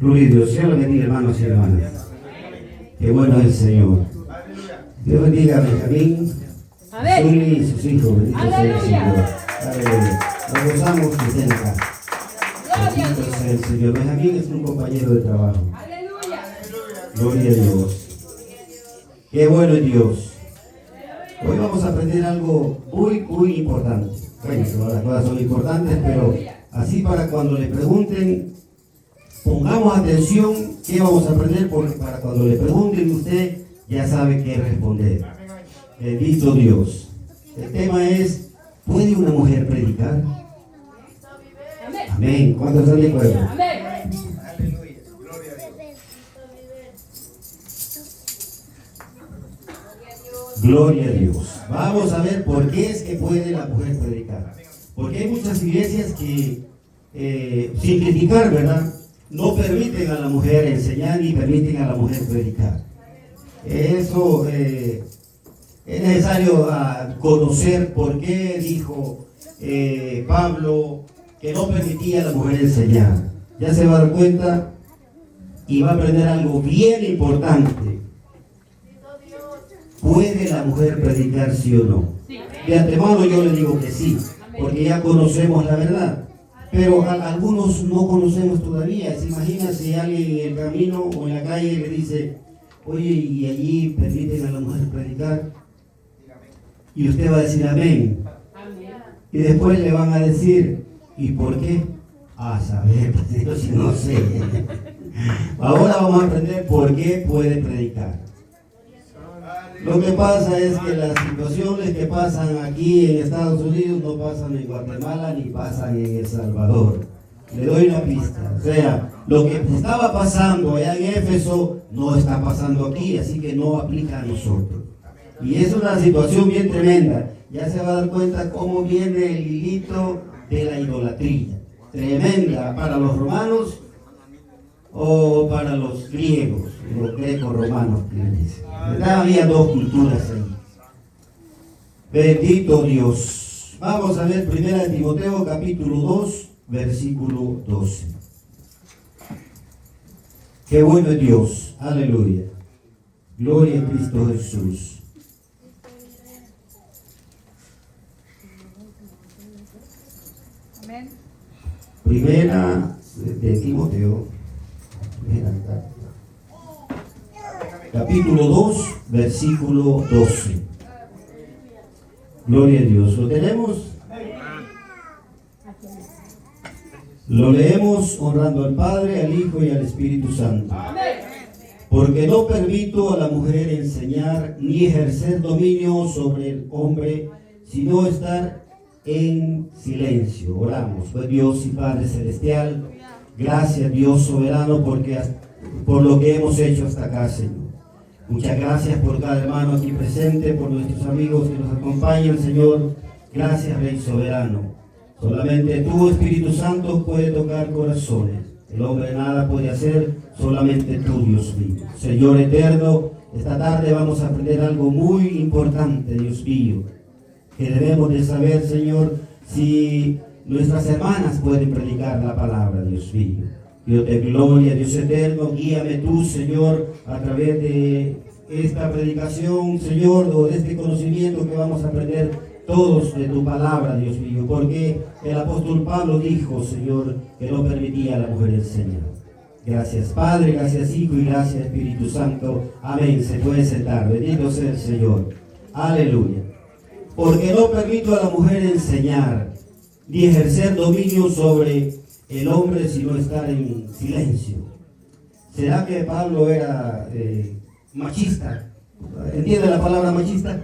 Gloria a Dios. Dios le bendiga, hermanos y hermanas. Qué bueno es el Señor. Dios bendiga a Benjamín, Zuli y sus hijos. Bendito sea el Señor. Aleluya. Nos gozamos que estén acá. Bendito sea el Señor. Benjamín es un compañero de trabajo. Gloria a Dios. Qué bueno es Dios. Hoy vamos a aprender algo muy importante. Bueno, todas las cosas son importantes, pero así para cuando le pregunten, pongamos atención qué vamos a aprender, porque para cuando le pregunten usted ya sabe qué responder. Bendito Dios. El tema es, ¿puede una mujer predicar? Amén. ¿Cuántos están de acuerdo? Gloria a Dios. Vamos a ver por qué es que puede la mujer predicar. Porque hay muchas iglesias que, sin criticar, ¿verdad?, no permiten a la mujer enseñar ni permiten a la mujer predicar. Eso es necesario conocer por qué dijo Pablo que no permitía a la mujer enseñar. Ya se va a dar cuenta y va a aprender algo bien importante. ¿Puede la mujer predicar, sí o no? De antemano yo le digo que sí, porque ya conocemos la verdad. Pero algunos no conocemos todavía. ¿Se imagina si alguien en el camino o en la calle le dice, oye, y allí permiten a la mujer predicar? Y usted va a decir amén. Y después le van a decir, ¿y por qué? A saber, yo sí no sé. Ahora vamos a aprender por qué puede predicar. Lo que pasa es que las situaciones que pasan aquí en Estados Unidos no pasan en Guatemala ni pasan en El Salvador. Le doy una pista. O sea, lo que estaba pasando allá en Éfeso no está pasando aquí, así que no aplica a nosotros. Y es una situación bien tremenda. Ya se va a dar cuenta cómo viene el hilito de la idolatría. Tremenda para los romanos o para los griegos, los greco-romanos. Había dos culturas ahí. Bendito Dios. Vamos a ver 1 Timoteo capítulo 2, versículo 12. Qué bueno es Dios. Aleluya. Gloria a Cristo Jesús. Amén. Primera de Timoteo, capítulo 2, versículo 12. Gloria a Dios. ¿Lo tenemos? Lo leemos honrando al Padre, al Hijo y al Espíritu Santo. Porque no permito a la mujer enseñar ni ejercer dominio sobre el hombre, sino estar en silencio. Oramos. Pues Dios y Padre Celestial, gracias Dios soberano por lo que hemos hecho hasta acá, Señor. Muchas gracias por cada hermano aquí presente, por nuestros amigos que nos acompañan, Señor. Gracias, Rey soberano. Solamente tú, Espíritu Santo, puedes tocar corazones. El hombre nada puede hacer, solamente tú, Dios mío. Señor eterno, esta tarde vamos a aprender algo muy importante, Dios mío, que debemos de saber, Señor, si nuestras hermanas pueden predicar la palabra, Dios mío. Dios de gloria, Dios eterno, guíame tú, Señor, a través de esta predicación, Señor, o de este conocimiento que vamos a aprender todos de tu palabra, Dios mío, porque el apóstol Pablo dijo, Señor, que no permitía a la mujer enseñar. Gracias, Padre, gracias, Hijo, y gracias, Espíritu Santo. Amén. Se puede sentar. Bendito sea el Señor. Aleluya. Porque no permito a la mujer enseñar, ni ejercer dominio sobre el hombre, sino estar en silencio. ¿Será que Pablo era machista? ¿Entiende la palabra machista?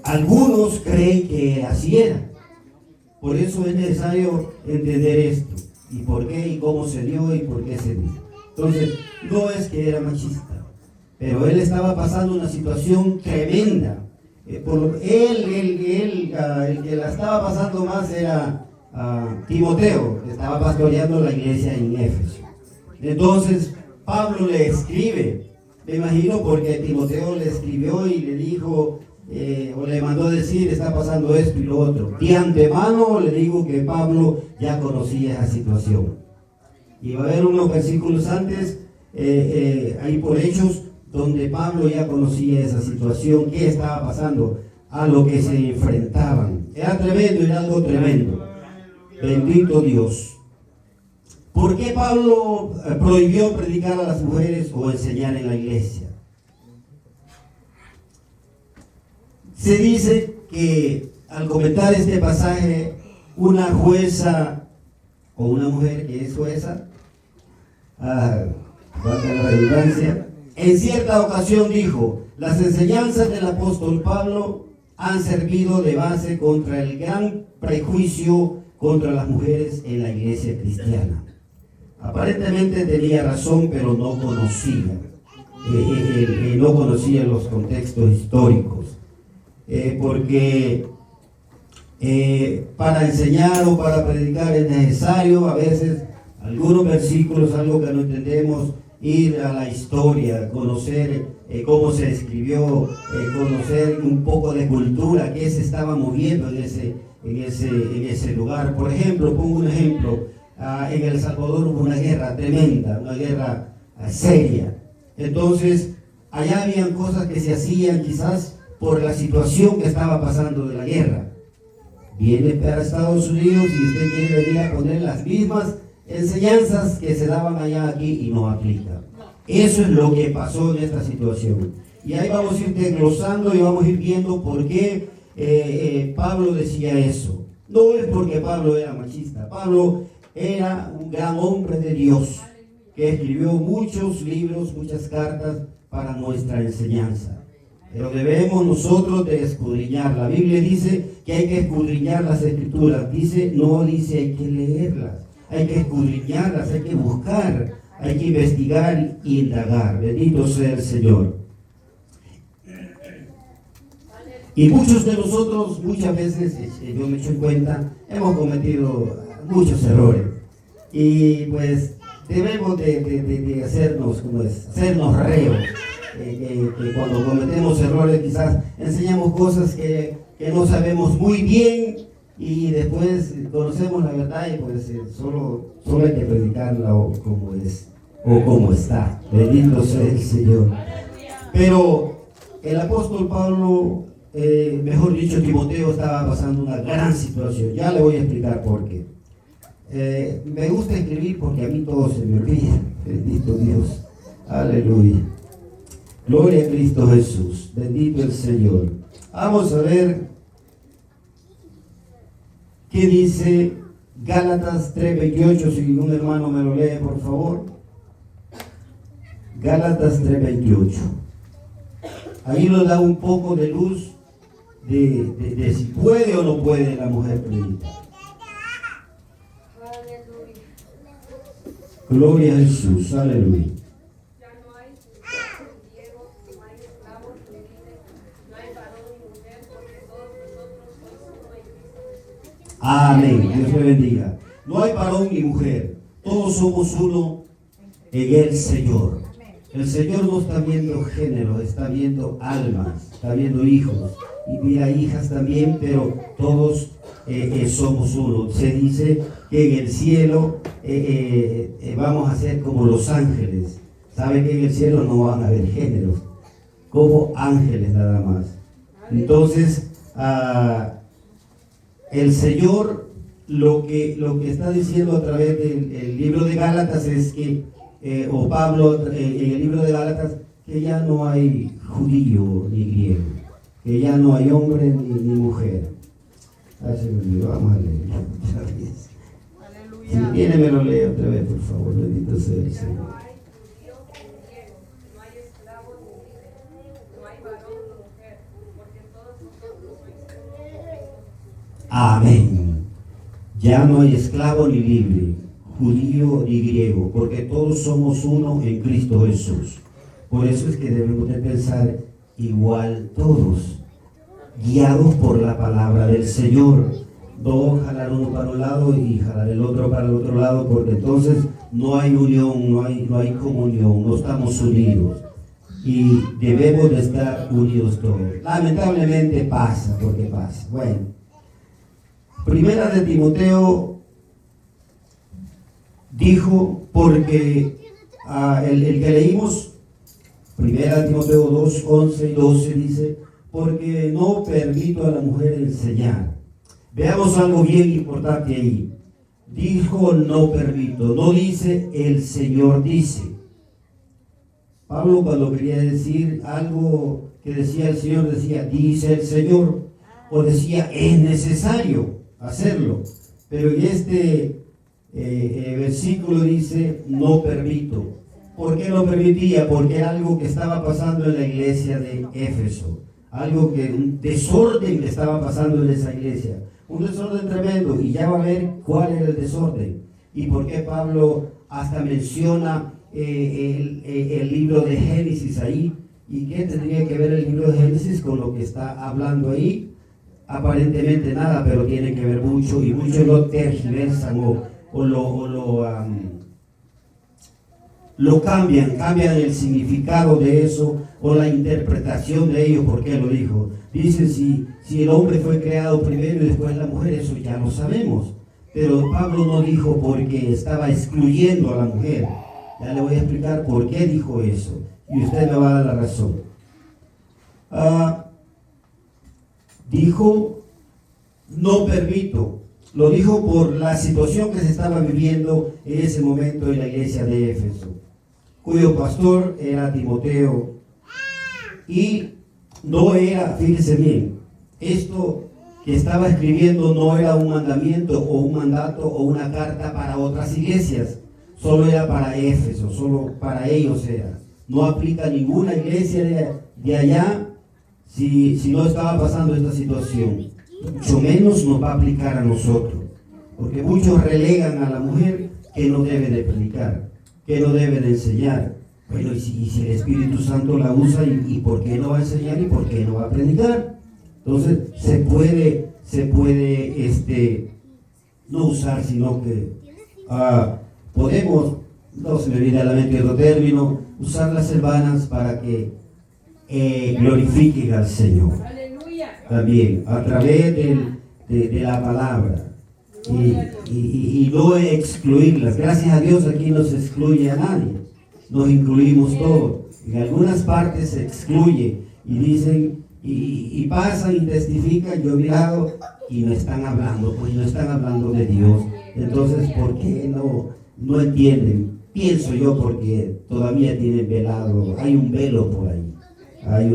Algunos creen que así era. Por eso es necesario entender esto. Y por qué, y cómo se dio, y por qué se dio. Entonces, no es que era machista, pero él estaba pasando una situación tremenda. El que la estaba pasando más era Timoteo, que estaba pastoreando la iglesia en Éfeso. Entonces, Pablo le escribe, me imagino porque Timoteo le escribió y le dijo, o le mandó a decir, está pasando esto y lo otro. De antemano le digo que Pablo ya conocía esa situación. Y va a haber unos versículos antes, ahí por Hechos, donde Pablo ya conocía esa situación, qué estaba pasando, a lo que se enfrentaban. Era tremendo, era algo tremendo. Bendito Dios. ¿Por qué Pablo prohibió predicar a las mujeres o enseñar en la iglesia? Se dice que al comentar este pasaje, una jueza o una mujer que es jueza, valga la redundancia, en cierta ocasión dijo: las enseñanzas del apóstol Pablo han servido de base contra el gran prejuicio contra las mujeres en la iglesia cristiana. Aparentemente tenía razón, pero no conocía, no conocía los contextos históricos, porque para enseñar o para predicar es necesario a veces algunos versículos, algo que no entendemos, ir a la historia, conocer cómo se escribió, conocer un poco de cultura, qué se estaba moviendo en ese lugar. Por ejemplo, pongo un ejemplo, en El Salvador hubo una guerra tremenda, una guerra seria. Entonces, allá habían cosas que se hacían quizás por la situación que estaba pasando de la guerra. Viene para Estados Unidos y usted quiere venir a poner las mismas enseñanzas que se daban allá aquí y no aplica. Eso es lo que pasó en esta situación. Y ahí vamos a ir desglosando y vamos a ir viendo por qué Pablo decía eso. No es porque Pablo era machista. Pablo era un gran hombre de Dios que escribió muchos libros, muchas cartas para nuestra enseñanza. Pero debemos nosotros de escudriñar. La Biblia dice que hay que escudriñar las Escrituras. No dice hay que leerlas. Hay que escudriñarlas, hay que buscar, hay que investigar y indagar. Bendito sea el Señor. Y muchos de nosotros, muchas veces, yo me echo en cuenta, hemos cometido muchos errores. Y pues debemos de hacernos reos. Que cuando cometemos errores quizás enseñamos cosas que no sabemos muy bien y después conocemos la verdad y pues solo hay que predicarla como es o como está. Bendito sea el Señor. Pero el apóstol Pablo, mejor dicho Timoteo, estaba pasando una gran situación. Ya le voy a explicar por qué. Me gusta escribir porque a mí todo se me olvida. Bendito Dios. Aleluya. Gloria a Cristo Jesús. Bendito el Señor. Vamos a ver qué dice Gálatas 3:28. Si un hermano me lo lee, por favor. Gálatas 3:28. Ahí nos da un poco de luz de si puede o no puede la mujer predicar. Gloria a Jesús. Aleluya. Amén. Dios me bendiga. No hay varón ni mujer. Todos somos uno en el Señor. El Señor no está viendo género, está viendo almas, está viendo hijos y mira hijas también, pero todos somos uno. Se dice que en el cielo vamos a ser como los ángeles. ¿Saben que en el cielo no van a haber géneros? Como ángeles nada más. Entonces, el Señor lo que está diciendo a través del libro de Gálatas es que, o Pablo en el libro de Gálatas, que ya no hay judío ni griego, que ya no hay hombre ni mujer. Vamos a leer. Si viene me lo lee otra vez, por favor. Bendito sea el Señor. Amén. Ya no hay esclavo ni libre, judío ni griego, porque todos somos uno en Cristo Jesús. Por eso es que debemos de pensar igual todos, guiados por la palabra del Señor. No jalar uno para un lado y jalar el otro para el otro lado, porque entonces no hay unión, no hay comunión, no estamos unidos. y debemos de estar unidos todos. Lamentablemente pasa, porque pasa. Bueno, Primera de Timoteo dijo, porque el que leímos, Primera de Timoteo 2, 11 y 12 dice, porque no permito a la mujer enseñar. Veamos algo bien importante ahí. Dijo no permito, no dice el Señor dice. Pablo cuando quería decir algo que decía el Señor, decía dice el Señor, o decía es necesario hacerlo. Pero en este versículo dice no permito. ¿Por qué no permitía? Porque era algo que estaba pasando en la iglesia de Éfeso. Un desorden que estaba pasando en esa iglesia. Un desorden tremendo, y ya va a ver cuál era el desorden. Y por qué Pablo hasta menciona el libro de Génesis ahí. ¿Y qué tendría que ver el libro de Génesis con lo que está hablando ahí? Aparentemente nada, pero tiene que ver mucho, y muchos lo tergiversan lo cambian el significado de eso o la interpretación de ello. ¿Por qué lo dijo? Dicen si el hombre fue creado primero y después la mujer, eso ya lo sabemos. Pero Pablo no dijo porque estaba excluyendo a la mujer. Ya le voy a explicar por qué dijo eso y usted me va a dar la razón. Dijo no permito. Lo dijo por la situación que se estaba viviendo en ese momento en la iglesia de Éfeso, cuyo pastor era Timoteo, y no era, fíjese bien, esto que estaba escribiendo no era un mandamiento o un mandato o una carta para otras iglesias, solo era para Éfeso, solo para ellos era. No aplica a ninguna iglesia de allá si no estaba pasando esta situación. Mucho menos nos va a aplicar a nosotros, porque muchos relegan a la mujer que no debe de predicar, que no debe de enseñar. Bueno, y si el Espíritu Santo la usa, ¿y por qué no va a enseñar y por qué no va a predicar? Entonces se puede no usar, sino que podemos, no se me viene a la mente otro término, usar las hermanas para que glorifiquen al Señor. También a través de la palabra, y no excluirlas. Gracias a Dios aquí no se excluye a nadie, nos incluimos todos. En algunas partes se excluye y dicen y pasan y testifican, yo he mirado y no están hablando, pues no están hablando de Dios. Entonces, ¿por qué no entienden? Pienso yo porque todavía tienen velado, hay un velo por ahí. Hay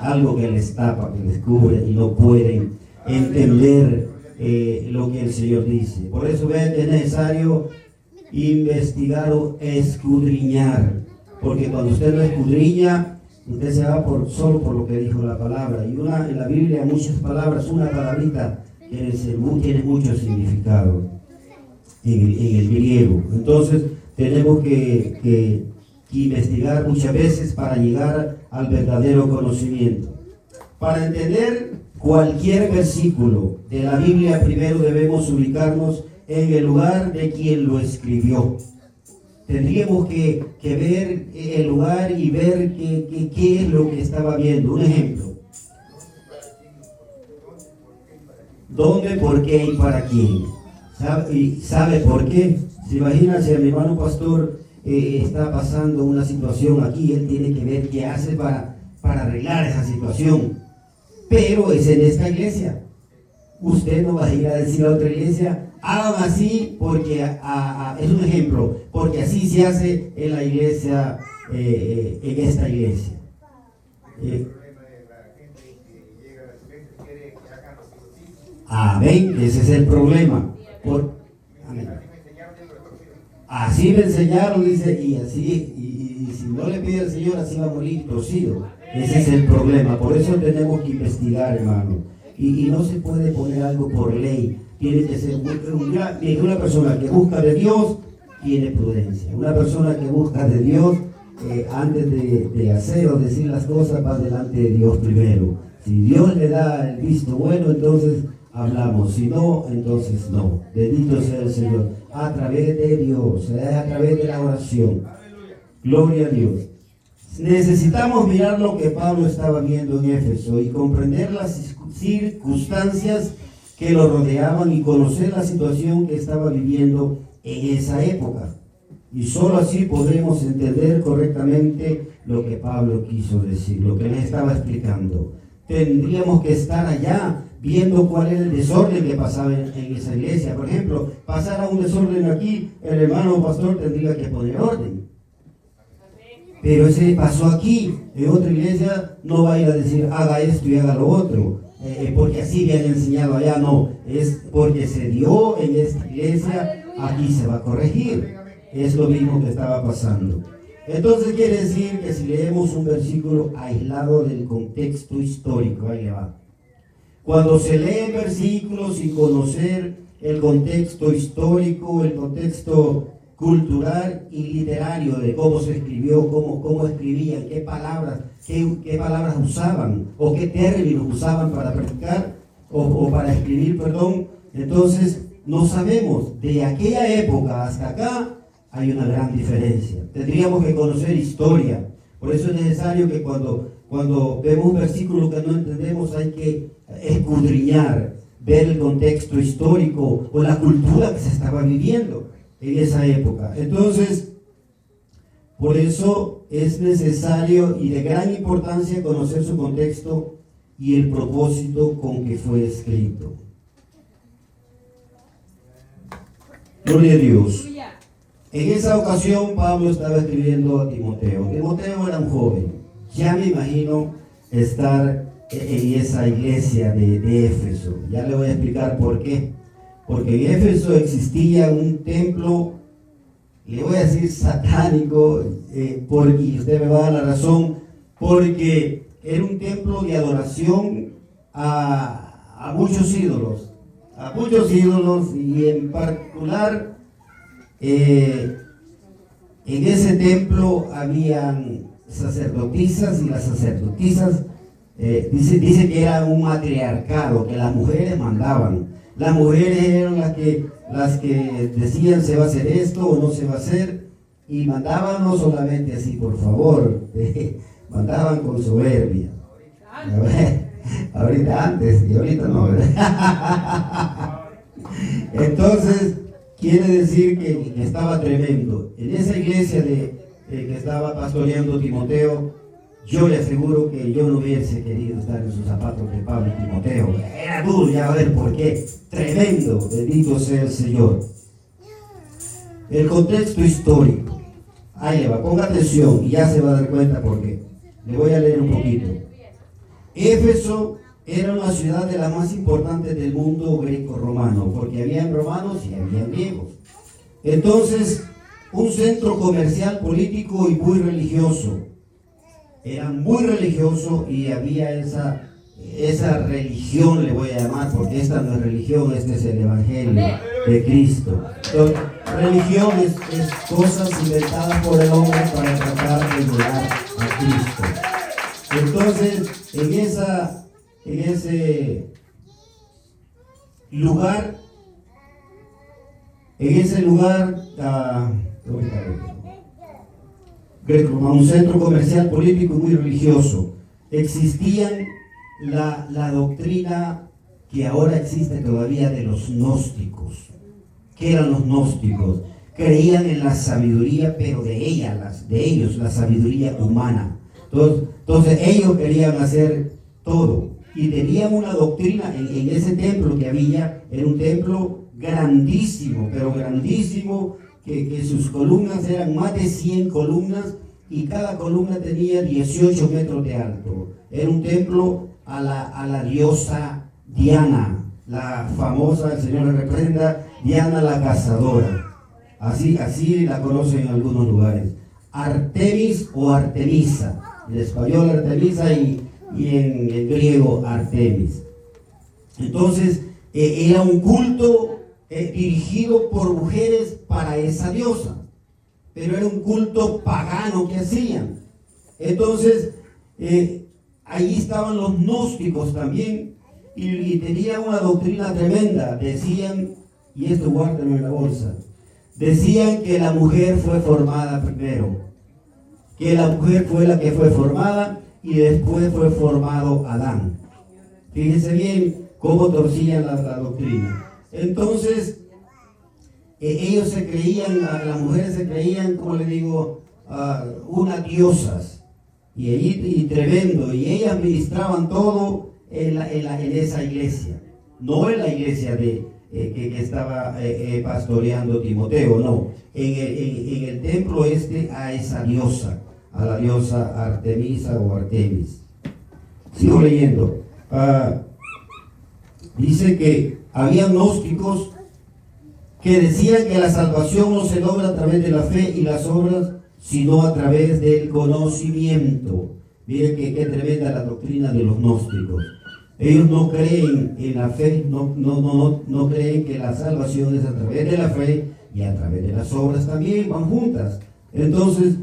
algo que les tapa, que les cubre, y no pueden entender lo que el Señor dice. Por eso vean que es necesario investigar o escudriñar, porque cuando usted no escudriña, usted se va solo por lo que dijo la palabra. Y en la Biblia muchas palabras, una palabrita tiene mucho significado en el griego. Entonces tenemos que investigar muchas veces para llegar al verdadero conocimiento. Para entender cualquier versículo de la Biblia, primero debemos ubicarnos en el lugar de quien lo escribió. Tendríamos que ver el lugar y ver qué es lo que estaba viendo. Un ejemplo: ¿dónde, por qué y para quién? ¿Sabe por qué? ¿Se imagina si a mi hermano pastor está pasando una situación aquí? Él tiene que ver qué hace para arreglar esa situación. Pero es en esta iglesia. Usted no va a ir a decir a otra iglesia, hagan así, porque es un ejemplo, porque así se hace en la iglesia, en esta iglesia. Amén, ese es el problema. Amén. Así me enseñaron, dice, y si no le pide al Señor, así va a morir torcido. Ese es el problema. Por eso tenemos que investigar, hermano. Y no se puede poner algo por ley. Tiene que ser una persona que busca de Dios, tiene prudencia. Una persona que busca de Dios, antes de hacer o decir las cosas, va delante de Dios primero. Si Dios le da el visto bueno, entonces hablamos. Si no, entonces no. Bendito sea el Señor. A través de Dios, a través de la oración. Gloria a Dios. Necesitamos mirar lo que Pablo estaba viendo en Éfeso y comprender las circunstancias que lo rodeaban y conocer la situación que estaba viviendo en esa época. Y solo así podremos entender correctamente lo que Pablo quiso decir, lo que le estaba explicando. Tendríamos que estar allá viendo cuál es el desorden que pasaba en esa iglesia. Por ejemplo, pasara un desorden aquí, el hermano pastor tendría que poner orden. Pero ese pasó aquí, en otra iglesia no va a ir a decir haga esto y haga lo otro, porque así le han enseñado allá, no, es porque se dio en esta iglesia, aquí se va a corregir. Es lo mismo que estaba pasando. Entonces quiere decir que si leemos un versículo aislado del contexto histórico, ahí le va. Cuando se leen versículos sin conocer el contexto histórico, el contexto cultural y literario de cómo se escribió, cómo escribían, qué palabras usaban o qué términos usaban para predicar o para escribir, entonces no sabemos. De aquella época hasta acá hay una gran diferencia. Tendríamos que conocer historia. Por eso es necesario que cuando vemos un versículo que no entendemos hay que escudriñar, ver el contexto histórico o la cultura que se estaba viviendo en esa época. Entonces, por eso es necesario y de gran importancia conocer su contexto y el propósito con que fue escrito. Gloria a Dios. En esa ocasión Pablo estaba escribiendo a Timoteo. Timoteo era un joven. Ya me imagino estar en esa iglesia de Éfeso. Ya le voy a explicar por qué. Porque en Éfeso existía un templo, le voy a decir satánico, y usted me va a dar la razón, porque era un templo de adoración a muchos ídolos, y en particular en ese templo habían sacerdotisas, y las sacerdotisas dice que era un matriarcado, que las mujeres mandaban. Las mujeres eran las que decían se va a hacer esto o no se va a hacer, y mandaban no solamente así, por favor, mandaban con soberbia. Ahorita antes y ahorita no, ¿verdad? Entonces, quiere decir que estaba tremendo. En esa iglesia que estaba pastoreando Timoteo, yo le aseguro que yo no hubiese querido estar en sus zapatos de Pablo y Timoteo. Era duro, ya va a ver por qué. Tremendo, bendito sea el Señor. El contexto histórico. Ahí le va, ponga atención y ya se va a dar cuenta por qué. Le voy a leer un poquito. Éfeso era una ciudad de las más importantes del mundo greco-romano, porque habían romanos y habían griegos. Entonces, un centro comercial, político y muy religioso. Era muy religioso y había esa religión, le voy a llamar, porque esta no es religión, este es el Evangelio de Cristo. Entonces, religión es cosas inventadas por el hombre para tratar de llegar a Cristo. Entonces, en ese lugar, un centro comercial, político y muy religioso, existían la doctrina que ahora existe todavía de los gnósticos. ¿Qué eran los gnósticos? Creían en la sabiduría, pero de ellos, la sabiduría humana. Entonces ellos querían hacer todo y tenían una doctrina en ese templo que había. Era un templo grandísimo, pero grandísimo, que sus columnas eran más de 100 columnas y cada columna tenía 18 metros de alto. Era un templo a la diosa Diana, la famosa, el Señor la reprenda, Diana la cazadora. Así la conocen en algunos lugares. Artemis o Artemisa, en español Artemisa y en griego Artemis. Entonces era un culto dirigido por mujeres para esa diosa, pero era un culto pagano que hacían. Entonces ahí estaban los gnósticos también y tenían una doctrina tremenda. Decían, y esto guárdenlo en la bolsa, decían que la mujer fue formada primero que la mujer fue la que fue formada y después fue formado Adán. Fíjense bien cómo torcían la doctrina. Entonces, ellos se creían, las mujeres se creían, como le digo, unas diosas. Y tremendo. Y ellas ministraban todo en esa iglesia. No en la iglesia que estaba pastoreando Timoteo, no. En el templo a esa diosa, a la diosa Artemisa o Artemis. Sigo leyendo. Dice que había gnósticos que decían que la salvación no se logra a través de la fe y las obras, sino a través del conocimiento. Miren qué tremenda la doctrina de los gnósticos. Ellos no creen en la fe, no creen que la salvación es a través de la fe y a través de las obras también, van juntas. Entonces,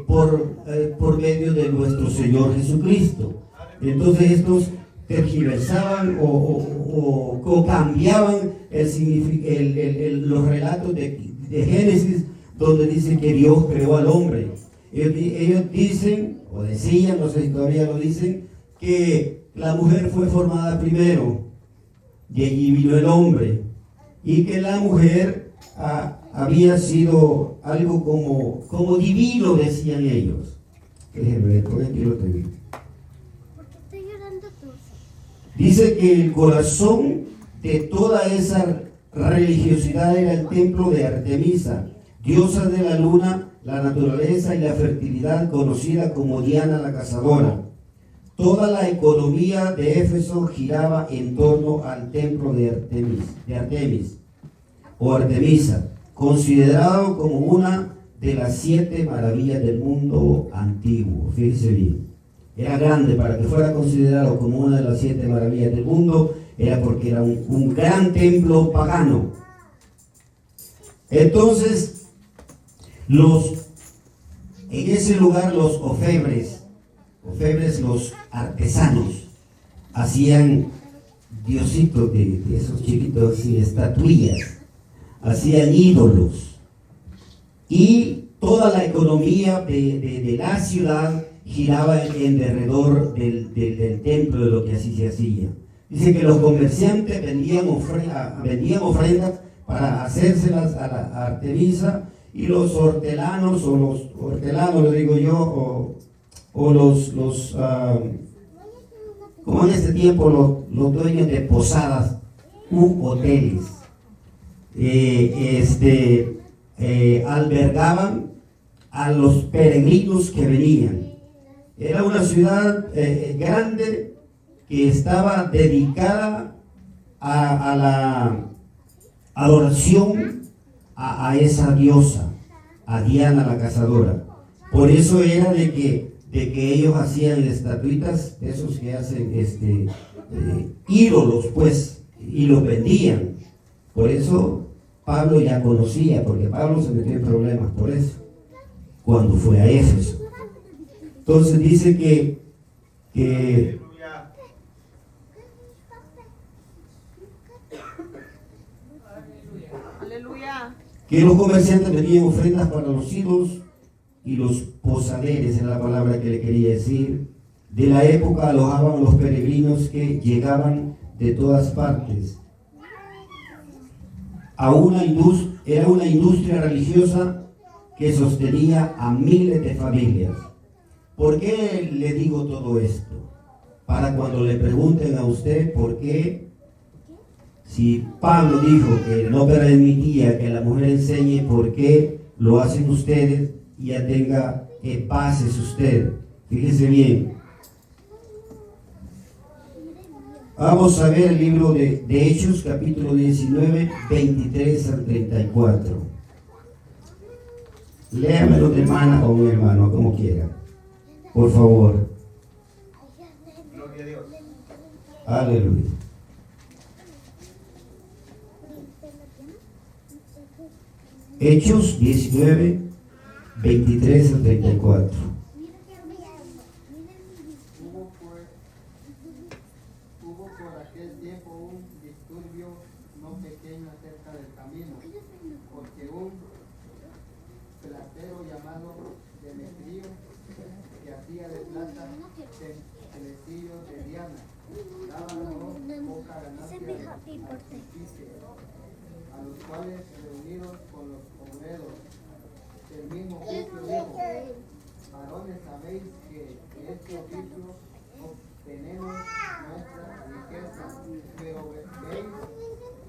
por medio de nuestro Señor Jesucristo. Entonces estos tergiversaban o cambiaban los relatos de Génesis, donde dice que Dios creó al hombre. Ellos dicen, o decían, no sé si todavía lo dicen, que la mujer fue formada primero, y allí vino el hombre, y que la mujer había sido algo como divino, decían ellos. Déjenme ver, por aquí lo tengo. Dice que el corazón de toda esa religiosidad era el templo de Artemisa, diosa de la luna, la naturaleza y la fertilidad, conocida como Diana la cazadora. Toda la economía de Éfeso giraba en torno al templo de Artemis o Artemisa, considerado como una de las 7 maravillas del mundo antiguo. Fíjense bien. Era grande, para que fuera considerado como una de las 7 maravillas del mundo, era porque era un gran templo pagano. Entonces, en ese lugar los orfebres, los artesanos, hacían diositos de esos chiquitos y estatuillas, hacían ídolos. Y toda la economía de la ciudad giraba en derredor del templo, de lo que así se hacía. Dice que los comerciantes vendían ofrendas para hacérselas a la Artemisa, y los hortelanos, le digo yo, como en este tiempo los dueños de posadas u hoteles, albergaban a los peregrinos que venían. Era una ciudad grande que estaba dedicada a la adoración a esa diosa, a Diana la cazadora. Por eso era de que ellos hacían estatuitas, esos que hacen ídolos, pues, y los vendían. Por eso Pablo ya conocía, porque Pablo se metió en problemas por eso, cuando fue a Éfeso. Entonces dice que los comerciantes vendían ofrendas para los ídolos, y los posaderes, era la palabra que le quería decir, de la época alojaban los peregrinos que llegaban de todas partes. Era una industria religiosa que sostenía a miles de familias. ¿Por qué le digo todo esto? Para cuando le pregunten a usted por qué, si Pablo dijo que no permitía que la mujer enseñe, ¿por qué lo hacen ustedes? Y ya tenga bases usted. Fíjese bien. Vamos a ver el libro de Hechos, capítulo 19, 23 al 34. Léamelo de hermana o hermano, como quiera. Por favor. Gloria a Dios. Aleluya. Hechos 19, 23 al 34. Hubo por aquel tiempo un disturbio no pequeño acerca del camino, porque un platero llamado Demetrio, silla de plata, telecillos de Diana, daban poca ganancia de artífices, a los cuales reunidos con los obreros del mismo oficio dijo: varones, sabéis que de este oficio obtenemos nuestra riqueza, pero veis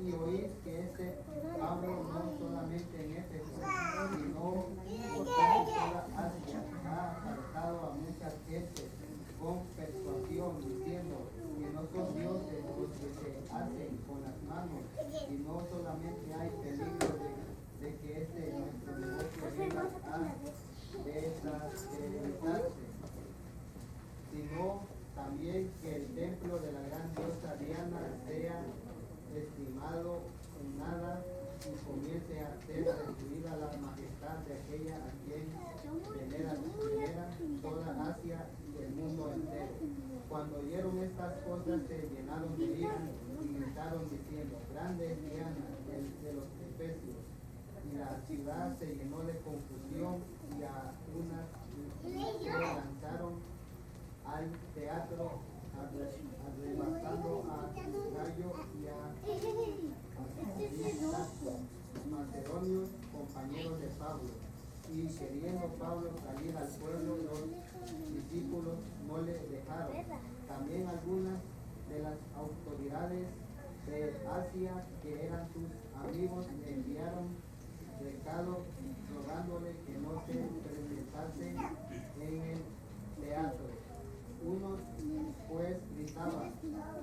y oís que este Pablo no solamente en Éfeso, sino por toda Asia ha apartado a muchas gentes con persuasión, diciendo que no son dioses los que se hacen con las manos, y no solamente hay peligro de que este nuestro negocio venga a desacreditarse, sino también que el templo de la gran diosa Diana sea estimado en nada y comience a ser destruida la majestad de aquella a quien venera toda Asia y el mundo entero. Cuando oyeron estas cosas se llenaron de ira y gritaron diciendo: grande es Diana de los Efesios. Y la ciudad se llenó de confusión y a unas se lanzaron al teatro arrebatando a Gallo y a macedonios, compañeros de Pablo. Y queriendo Pablo salir al pueblo, los discípulos no le dejaron. También algunas de las autoridades de Asia, que eran sus amigos, le enviaron recado rogándole que no se presentase en el teatro. Unos pues gritaban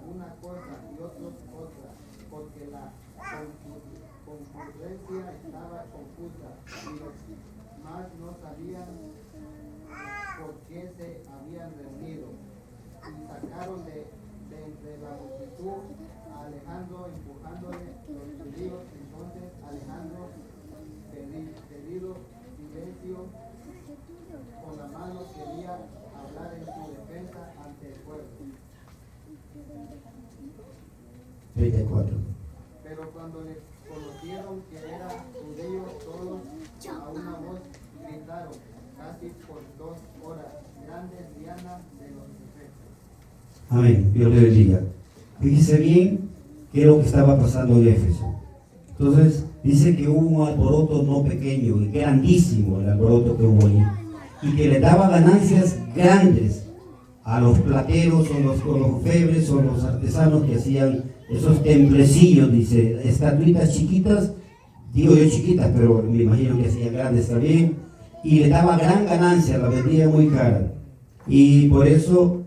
una cosa y otros otra, porque la concurrencia estaba confusa y los más no sabían por qué se habían reunido. Y sacaron de entre la multitud a Alejandro, empujándole los judíos. Entonces Alejandro, pedido silencio, con la mano quería hablar en su defensa ante el pueblo. 34. Pero cuando le conocieron que era judío, todos a una voz gritaron, casi por 2 horas: grande es Diana de los Efesios. Amén. Dios le bendiga. Fíjese bien qué es lo que estaba pasando en Éfeso. Entonces, dice que hubo un alboroto no pequeño y grandísimo, el alboroto que hubo ahí, y que le daba ganancias grandes a los plateros o los orfebres o los artesanos que hacían esos templecillos, dice, estatuitas chiquitas, digo yo chiquitas, pero me imagino que hacían grandes también, y le daba gran ganancia, la vendía muy cara. Y por eso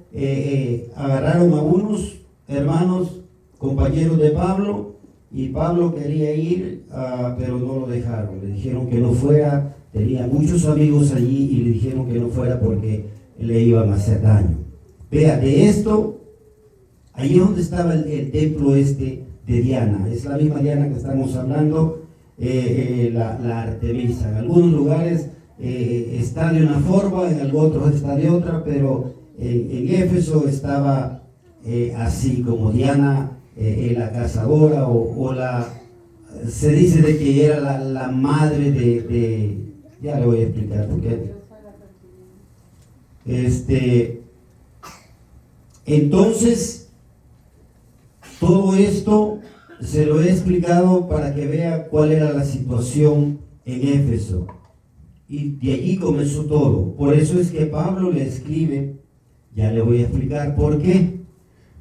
agarraron a unos hermanos, compañeros de Pablo, y Pablo quería ir, pero no lo dejaron. Le dijeron que no fuera, tenía muchos amigos allí y le dijeron que no fuera porque le iban a hacer daño. Vea, de esto, ahí es donde estaba el templo de Diana. Es la misma Diana que estamos hablando, la Artemisa. En algunos lugares está de una forma, en otros está de otra, pero en Éfeso estaba así como Diana, la cazadora o la, se dice de que era la madre de ya le voy a explicar porque entonces todo esto se lo he explicado para que vea cuál era la situación en Éfeso, y de allí comenzó todo. Por eso es que Pablo le escribe, ya le voy a explicar por qué,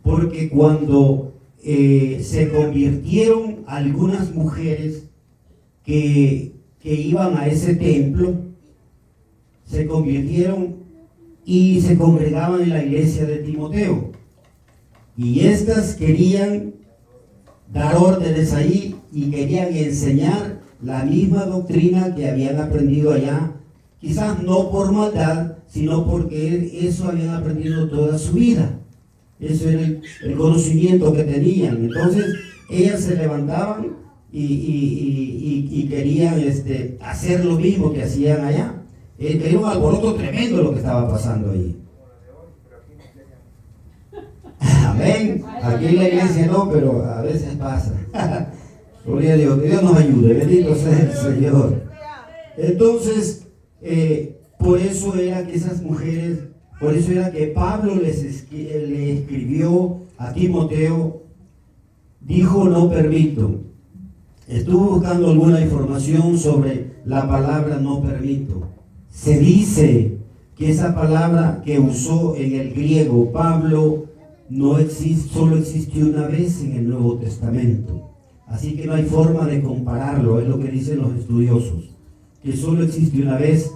porque cuando se convirtieron algunas mujeres que iban a ese templo, se convirtieron y se congregaban en la iglesia de Timoteo, y estas querían dar órdenes ahí y querían enseñar la misma doctrina que habían aprendido allá, quizás no por maldad, sino porque eso habían aprendido toda su vida. Eso era el conocimiento que tenían. Entonces ellas se levantaban y querían hacer lo mismo que hacían allá. Era un alboroto tremendo lo que estaba pasando ahí. Amén. Aquí en la iglesia no, pero a veces pasa. Gloria a Dios, que Dios nos ayude. Bendito sea el Señor. Entonces, por eso era que esas mujeres Por eso era que Pablo le escribió a Timoteo, dijo no permito. Estuve buscando alguna información sobre la palabra no permito. Se dice que esa palabra que usó en el griego Pablo no existe, solo existió una vez en el Nuevo Testamento. Así que no hay forma de compararlo, es lo que dicen los estudiosos, que solo existe una vez.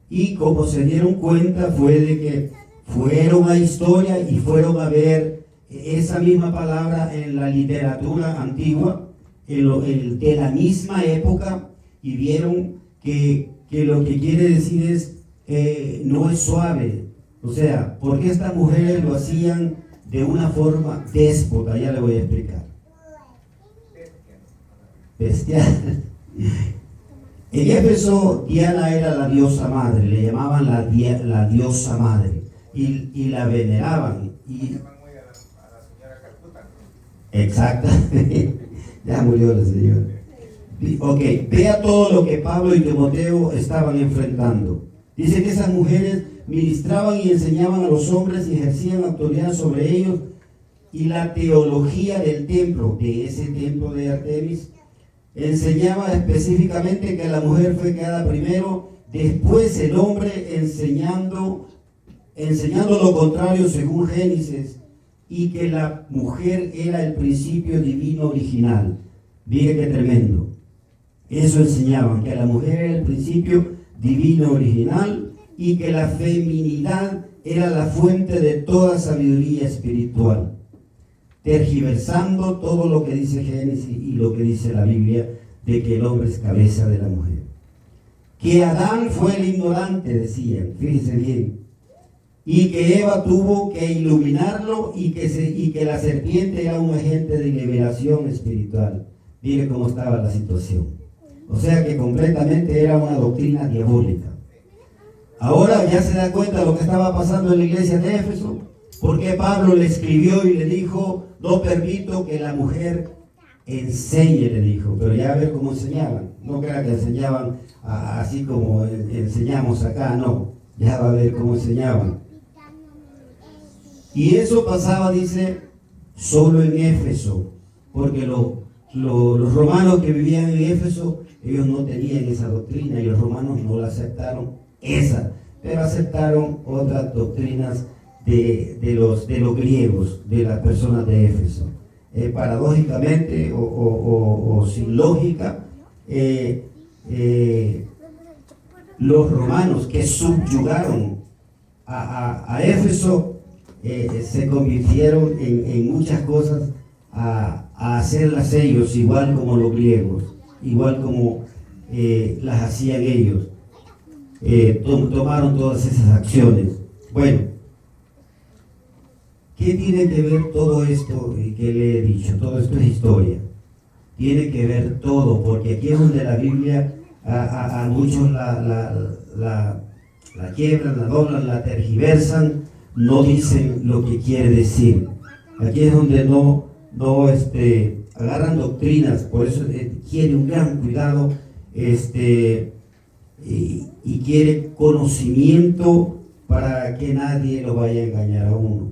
Y como se dieron cuenta fue de que fueron a historia y fueron a ver esa misma palabra en la literatura antigua, de la misma época, y vieron que lo que quiere decir es no es suave. O sea, porque estas mujeres lo hacían de una forma déspota, ya le voy a explicar. Bestial. En Éfeso, Diana era la diosa madre, le llamaban la diosa madre, y la veneraban. Exactamente. Ya murió la señora. Ok, vea todo lo que Pablo y Timoteo estaban enfrentando. Dice que esas mujeres ministraban y enseñaban a los hombres y ejercían autoridad sobre ellos, y la teología del templo, de ese templo de Artemis, enseñaba específicamente que la mujer fue creada primero, después el hombre, enseñando lo contrario según Génesis, y que la mujer era el principio divino original. Mire qué tremendo. Eso enseñaban, que la mujer era el principio divino original y que la feminidad era la fuente de toda sabiduría espiritual, tergiversando todo lo que dice Génesis y lo que dice la Biblia, de que el hombre es cabeza de la mujer. Que Adán fue el ignorante, decían, fíjense bien, y que Eva tuvo que iluminarlo, y que la serpiente era un agente de liberación espiritual. Mire cómo estaba la situación. O sea que completamente era una doctrina diabólica. Ahora ya se da cuenta de lo que estaba pasando en la iglesia de Éfeso, porque Pablo le escribió y le dijo, no permito que la mujer enseñe, le dijo. Pero ya a ver cómo enseñaban. No crea que enseñaban así como enseñamos acá, no. Ya va a ver cómo enseñaban. Y eso pasaba, dice, solo en Éfeso, porque los romanos que vivían en Éfeso, ellos no tenían esa doctrina, y los romanos no la aceptaron esa, pero aceptaron otras doctrinas de los griegos, de las personas de Éfeso. Paradójicamente o sin lógica, los romanos que subyugaron a Éfeso se convirtieron en muchas cosas a hacerlas ellos, igual como los griegos, igual como las hacían ellos. Tomaron todas esas acciones. Bueno, ¿qué tiene que ver todo esto que le he dicho? Todo esto es historia. Tiene que ver todo, porque aquí es donde la Biblia a muchos la quiebran, la doblan, la tergiversan, no dicen lo que quiere decir. Aquí es donde no agarran doctrinas, por eso quiere un gran cuidado, y quiere conocimiento para que nadie lo vaya a engañar a uno.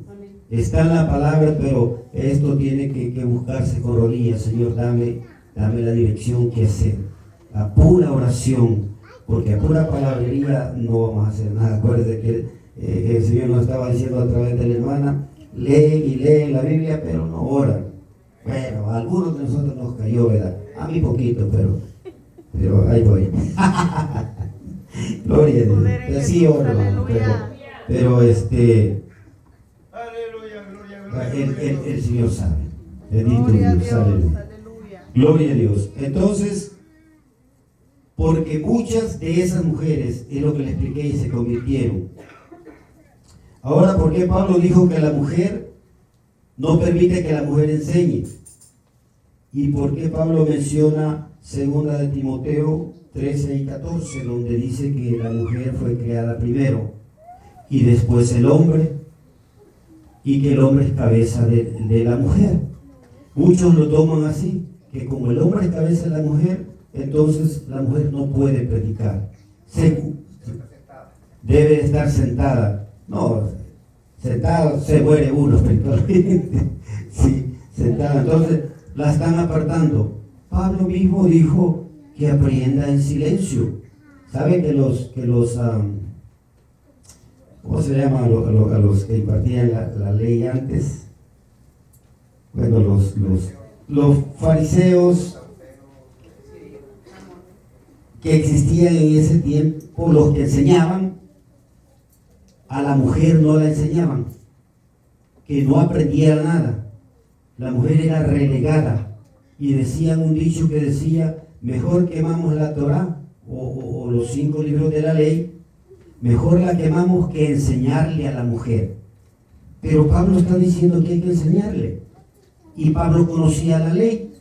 Está en la palabra, pero esto tiene que buscarse con rodillas. Señor, dame la dirección que hacer, a pura oración, porque a pura palabrería no vamos a hacer nada. Acuérdense que el Señor nos estaba diciendo a través de la hermana, leen la Biblia, pero no oran. Bueno, a algunos de nosotros nos cayó, ¿verdad? A mí poquito, pero ahí voy. Gloria a Dios. Sí oro, pero el Señor sabe. Bendito Dios, aleluya. Gloria a Dios. Entonces, porque muchas de esas mujeres, es lo que les expliqué, y se convirtieron. Ahora, ¿por qué Pablo dijo que la mujer no permite que la mujer enseñe? ¿Y por qué Pablo menciona 2 de Timoteo 13 y 14, donde dice que la mujer fue creada primero y después el hombre, y que el hombre es cabeza de la mujer? Muchos lo toman así, que como el hombre es cabeza de la mujer, entonces la mujer no puede predicar. Debe estar sentada. No, sentado se muere uno espiritualmente. Sí, sentado. Entonces la están apartando. Pablo mismo dijo que aprenda en silencio. ¿Saben que ¿cómo se llama a los que impartían la ley antes? Bueno, los fariseos que existían en ese tiempo, los que enseñaban, a la mujer no la enseñaban, que no aprendiera nada. La mujer era relegada y decían un dicho que decía, mejor quemamos la Torá o los 5 libros de la ley, mejor la quemamos que enseñarle a la mujer. Pero Pablo está diciendo que hay que enseñarle. Y Pablo conocía la ley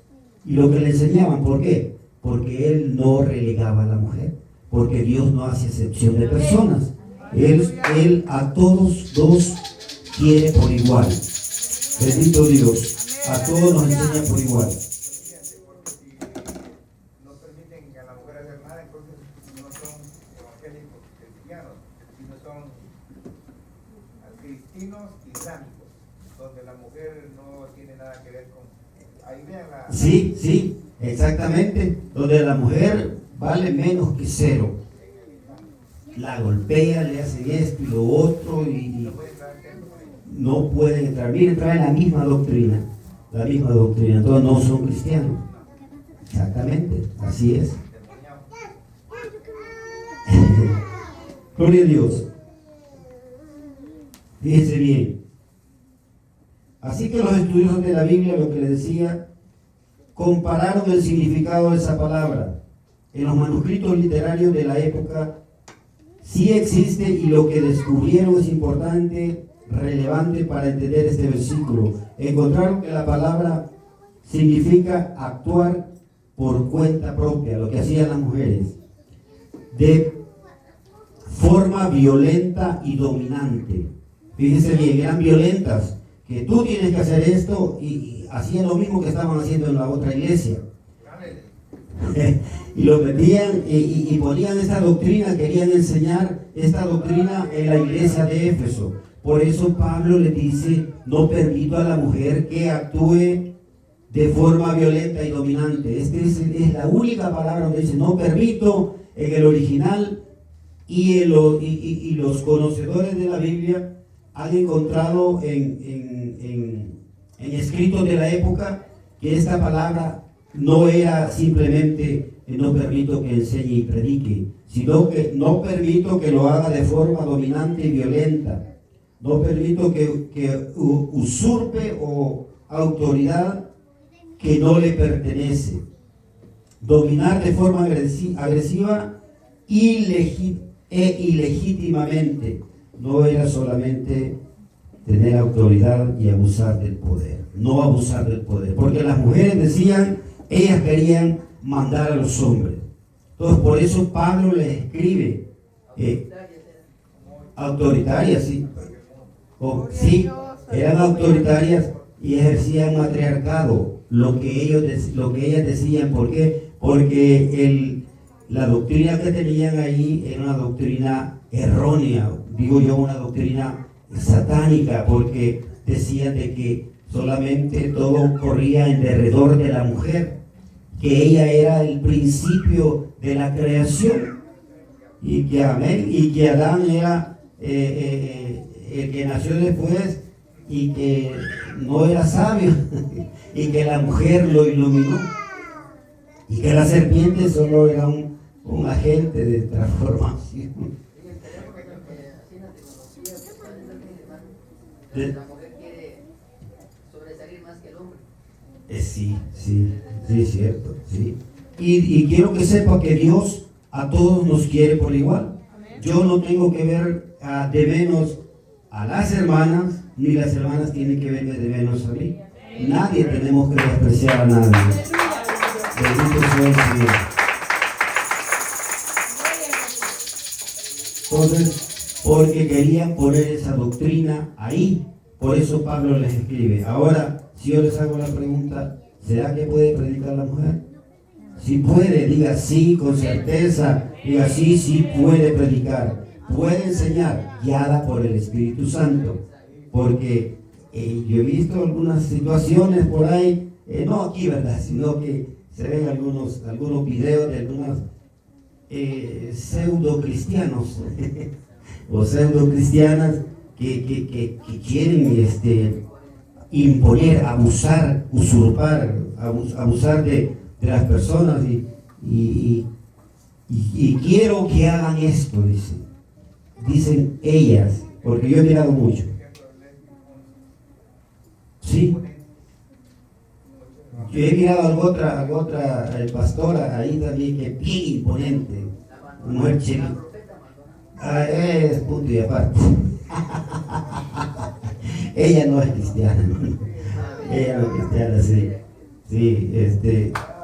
y lo que le enseñaban. ¿Por qué? Porque él no relegaba a la mujer. Porque Dios no hace excepción de personas. Él a todos dos quiere por igual. Bendito Dios. A todos nos enseña por igual. Donde la mujer no tiene nada que ver con... Ahí vean la... Sí, sí, exactamente. Donde la mujer vale menos que cero. La golpea, le hacen esto y lo otro y no pueden entrar. Miren, traen la misma doctrina. La misma doctrina. Entonces no son cristianos. Exactamente, así es. Gloria a Dios. Fíjense bien. Así que los estudiosos de la Biblia, lo que les decía, compararon el significado de esa palabra. En los manuscritos literarios de la época sí existe y lo que descubrieron es importante, relevante para entender este versículo. Encontraron que la palabra significa actuar por cuenta propia, lo que hacían las mujeres, de forma violenta y dominante. Fíjense bien, eran violentas. Que tú tienes que hacer esto y hacían lo mismo que estaban haciendo en la otra iglesia. Y lo metían y ponían esta doctrina, querían enseñar esta doctrina en la iglesia de Éfeso. Por eso Pablo le dice, no permito a la mujer que actúe de forma violenta y dominante. Esta es la única palabra donde dice, no permito en el original y los conocedores de la Biblia han encontrado en escritos de la época que esta palabra no era simplemente no permito que enseñe y predique, sino que no permito que lo haga de forma dominante y violenta, no permito que usurpe o autoridad que no le pertenece, dominar de forma agresiva e ilegítimamente. No era solamente tener autoridad y abusar del poder, no abusar del poder, porque las mujeres decían, ellas querían mandar a los hombres. Entonces por eso Pablo les escribe, autoritarias, sí, sí, eran autoritarias y ejercían matriarcado, lo que ellas decían. ¿Por qué? Porque la doctrina que tenían ahí era una doctrina errónea, digo yo, una doctrina satánica, porque decían de que solamente todo corría en derredor de la mujer, que ella era el principio de la creación y que Adán era el que nació después y que no era sabio y que la mujer lo iluminó y que la serpiente solo era un agente de transformación. La mujer quiere sobresalir más que el hombre. Sí, cierto, sí. Y quiero que sepa que Dios a todos nos quiere por igual. Yo no tengo que ver de menos a las hermanas, ni las hermanas tienen que verme de menos a mí. Nadie tenemos que despreciar a nadie. Bendito sea el Señor. Entonces, porque querían poner esa doctrina ahí, por eso Pablo les escribe. Ahora, si yo les hago la pregunta, ¿será que puede predicar la mujer? Si puede, diga sí con certeza, diga sí puede predicar. puede enseñar, guiada por el Espíritu Santo, porque yo he visto algunas situaciones por ahí, no aquí, ¿verdad?, sino que se ven algunos videos de algunos pseudo cristianos o pseudo cristianas que quieren imponer, abusar, usurpar, abusar de las personas y quiero que hagan esto, dicen ellas, porque yo he mirado mucho. Sí. Yo he mirado a otra pastora ahí también que es bien imponente, una mujer chilena. Es punto y aparte. Ella no es cristiana, ella no es cristiana, sí,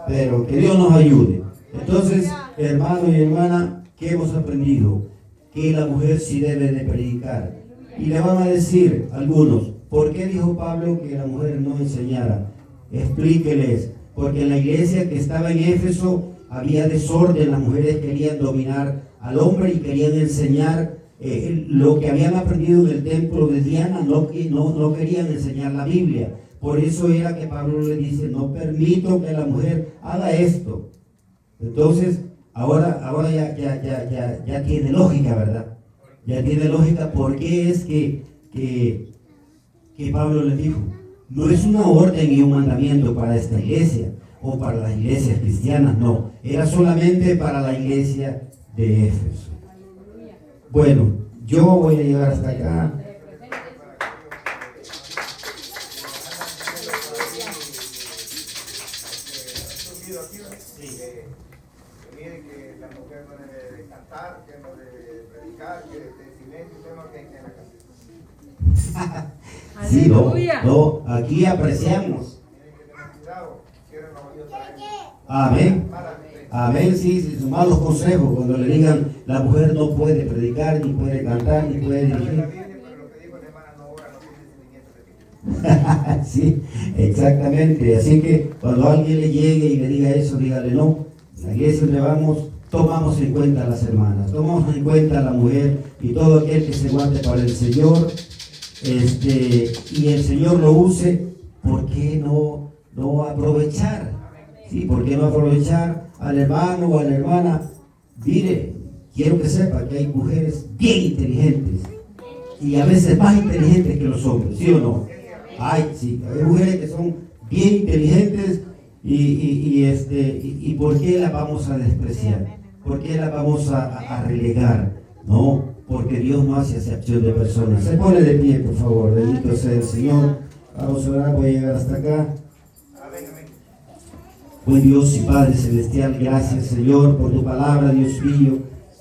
pero que Dios nos ayude. Entonces, hermano y hermana, ¿qué hemos aprendido? Que la mujer sí debe de predicar. Y le van a decir algunos, ¿por qué dijo Pablo que la mujer no enseñara? Explíqueles, porque en la iglesia que estaba en Éfeso había desorden, las mujeres querían dominar al hombre y querían enseñar lo que habían aprendido en el templo de Diana, no querían enseñar la Biblia. Por eso era que Pablo le dice, no permito que la mujer haga esto. Entonces, ahora ya tiene lógica, ¿verdad? Ya tiene lógica porque es que Pablo le dijo, no es una orden y un mandamiento para esta iglesia o para las iglesias cristianas, no, era solamente para la iglesia de Éfeso. Bueno, yo voy a llegar hasta acá. Miren que la mujer no debe de cantar, que no debe de predicar, que de silencio, tema que hay que en la casa. Sí, no, aquí apreciamos. Tienen que tener cuidado, quieren los oídos para Amén. Amén, sí, son malos consejos cuando le digan la mujer no puede predicar, ni puede cantar, ni puede dirigir. Pero lo que dijo la hermana no ora, no tiene sentimiento de Sí, exactamente. Así que cuando alguien le llegue y le diga eso, dígale no. En la iglesia donde vamos, tomamos en cuenta a las hermanas, tomamos en cuenta a la mujer y todo aquel que se guarde para el Señor, y el Señor lo use, ¿por qué no aprovechar? Sí, ¿por qué no aprovechar al hermano o a la hermana? Mire, quiero que sepa que hay mujeres bien inteligentes y a veces más inteligentes que los hombres, ¿sí o no? Sí, hay mujeres que son bien inteligentes y ¿por qué las vamos a despreciar? ¿Por qué las vamos a relegar? No, porque Dios no hace acepción de personas. Se pone de pie, por favor, bendito sea el Señor. Vamos a orar, voy a llegar hasta acá. Buen Dios y Padre Celestial, gracias, Señor, por tu palabra, Dios mío.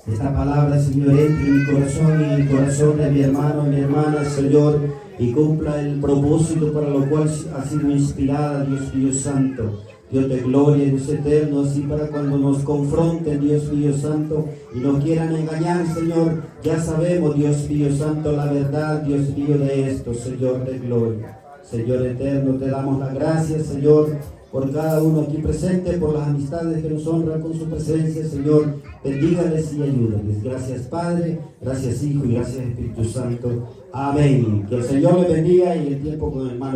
Esta palabra, Señor, entre en mi corazón y en el corazón de mi hermano y mi hermana, Señor, y cumpla el propósito para lo cual ha sido inspirada, Dios mío santo. Dios de gloria, Dios eterno, así para cuando nos confronten, Dios mío santo, y nos quieran engañar, Señor, ya sabemos, Dios mío santo, la verdad, Dios mío, de esto, Señor de gloria. Señor eterno, te damos las gracias, Señor, por cada uno aquí presente, por las amistades que nos honran con su presencia, Señor, bendígales y ayúdales. Gracias, Padre, gracias, Hijo, y gracias, Espíritu Santo. Amén. Que el Señor les bendiga y el tiempo con el hermano.